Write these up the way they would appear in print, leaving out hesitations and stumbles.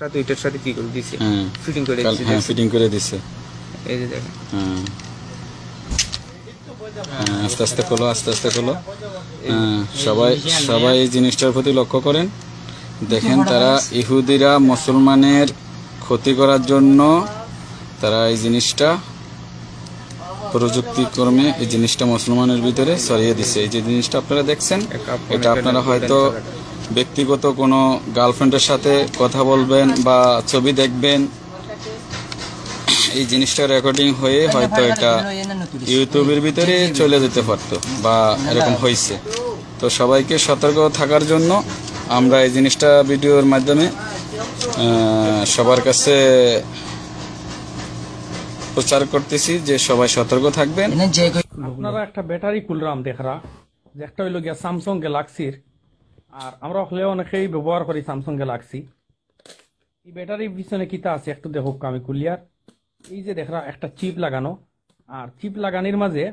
সাথে ওইটার সাথে কি করে দিছে ফিটিং করে দিছে ফিটিং করে দিছে এই যে দেখেন আস্তে আস্তে খোলো আস্তে আস্তে খোলো সবাই এই জিনিসটার প্রতি লক্ষ্য করেন দেখেন তারা ইহুদিরা মুসলমানের ক্ষতি করার জন্য তারা এই জিনিসটা প্রযুক্তিক্রমে এই জিনিসটা মুসলমানের ভিতরে ছড়িয়ে দিছে এই যে জিনিসটা আপনারা দেখছেন এটা আপনারা হয়তো ব্যক্তিগত কোনো গার্লফ্রেন্ডের সাথে কথা বলবেন বা ছবি দেখবেন এই জিনিসটা রেকর্ডিং হয়ে হয়তো এটা ইউটিউবের ভিতরে চলে যেতে পারতো বা এরকম হয়েছে তো সবাইকে সতর্ক থাকার জন্য আমরা এই জিনিসটা ভিডিওর মাধ্যমে সবার কাছে প্রচার করতেছি যে সবাই সতর্ক থাকবেন। আপনারা একটা ব্যাটারি কুলরাম দেখরা যে একটা হইল গিয়া স্যামসাং গ্যালাক্সির আর আমরা হলেও অনেকেই ব্যবহার করি স্যামসাং গ্যালাক্সি এই ব্যাটারির পিছনে কিতা আছে একটু দেখো আমি কুলিয়ার এই যে দেখরা একটা চিপ লাগানো আর চিপ লাগানোর মাঝে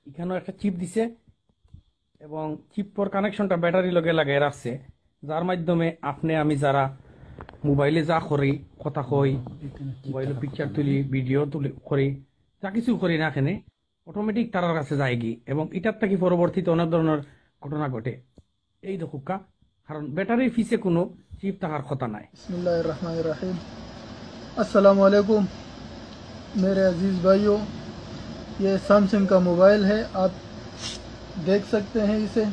এখানেও একটা চিপ দিছে এবং চিপর কানেকশনটা ব্যাটারি লগে লাগাই রাখছে যার মাধ্যমে আপনি আমি যারা মোবাইলে যা করি কথা কই মোবাইলে পিকচার তুলি ভিডিও তুলি করি যা কিছু করি না এখানে অটোমেটিক তার কাছে যায়গি এবং এটার থেকে পরবর্তীতে অনেক ধরনের ঘটনা ঘটে এই দেখুকা কারণ ব্যাটারির পিছে কোনো চিপ থাকার কথা নাই। बिस्मिल्लाहिर रहमानिर रहीम अस्सलाम वालेकुम मेरे अजीज भाइयों ये सैमसंग का मोबाइल है आप देख सकते हैं इसे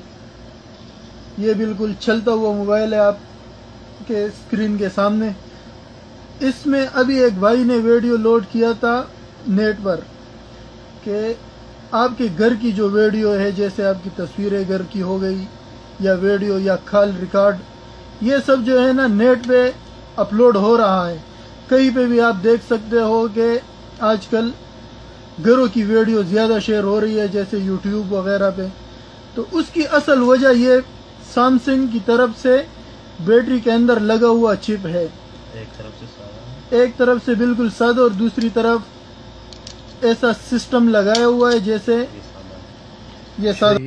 ये बिल्कुल चलता हुआ मोबाइल है आपके स्क्रीन के सामने इसमें अभी एक भाई ने वीडियो लोड किया था नेट पर कि आपके घर की जो वीडियो है जैसे आपकी तस्वीरें घर की हो गई या वीडियो या कॉल रिकॉर्ड ये सब जो है ना नेट पे अपलोड हो रहा है कहीं पे भी आप देख सकते हो कि आजकल घरों की वीडियो ज़्यादा शेयर हो रही है जैसे यूट्यूब वगैरह पे तो उसकी असल वजह ये सैमसंग की तरफ से बैटरी के अंदर लगा हुआ चिप है एक तरफ से बिल्कुल सादा और दूसरी तरफ ऐसा सिस्टम लगाया हुआ है जैसे ये सादा।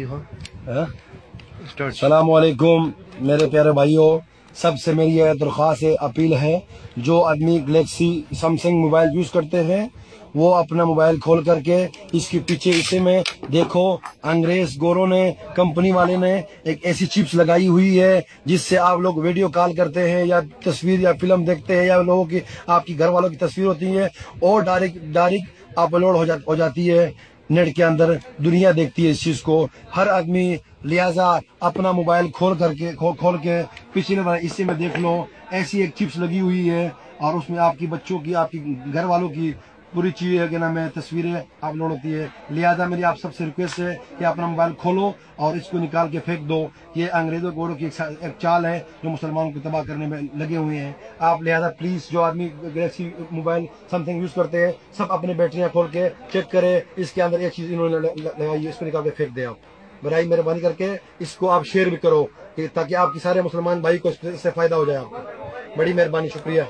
अस्सलाम वालेकुम मेरे प्यारे भाइयों सबसे मेरी यह दरख्वास्त है अपील है जो आदमी गैलेक्सी सैमसंग मोबाइल यूज़ करते हैं वो अपना मोबाइल खोल करके इसके पीछे इसे में देखो अंग्रेज गोरों ने कंपनी वाले ने एक ऐसी चिप्स लगाई हुई है जिससे आप लोग वीडियो कॉल करते हैं या तस्वीर या फिल्म देखते हैं या लोगों की आपकी घर वालों की तस्वीर होती है और डायरेक्ट अपलोड हो जाती है नेट के अंदर दुनिया देखती है इस चीज को हर आदमी लिहाजा अपना मोबाइल खोल के पिछले बार इसी में देख लो ऐसी एक चिप्स लगी हुई है और उसमें आपकी बच्चों की आपकी घर वालों की पूरी चीज है कि नाम है तस्वीरें अपलोड होती है लिहाजा मेरी आप सबसे रिक्वेस्ट है कि अपना मोबाइल खोलो और इसको निकाल के फेंक दो ये अंग्रेजों गोरों की एक चाल है जो मुसलमानों को तबाह करने में लगे हुए हैं आप लिहाजा प्लीज जो आदमी गैलेक्सी मोबाइल समथिंग यूज करते हैं सब अपनी बैटरियां खोल के चेक करे इसके अंदर एक चीज इन्होंने लगाई है इसको निकाल के फेंक दे आप बराई मेहरबानी करके इसको आप शेयर भी करो ताकि आपके सारे मुसलमान भाई को इससे फायदा हो जाए आपको बड़ी मेहरबानी शुक्रिया।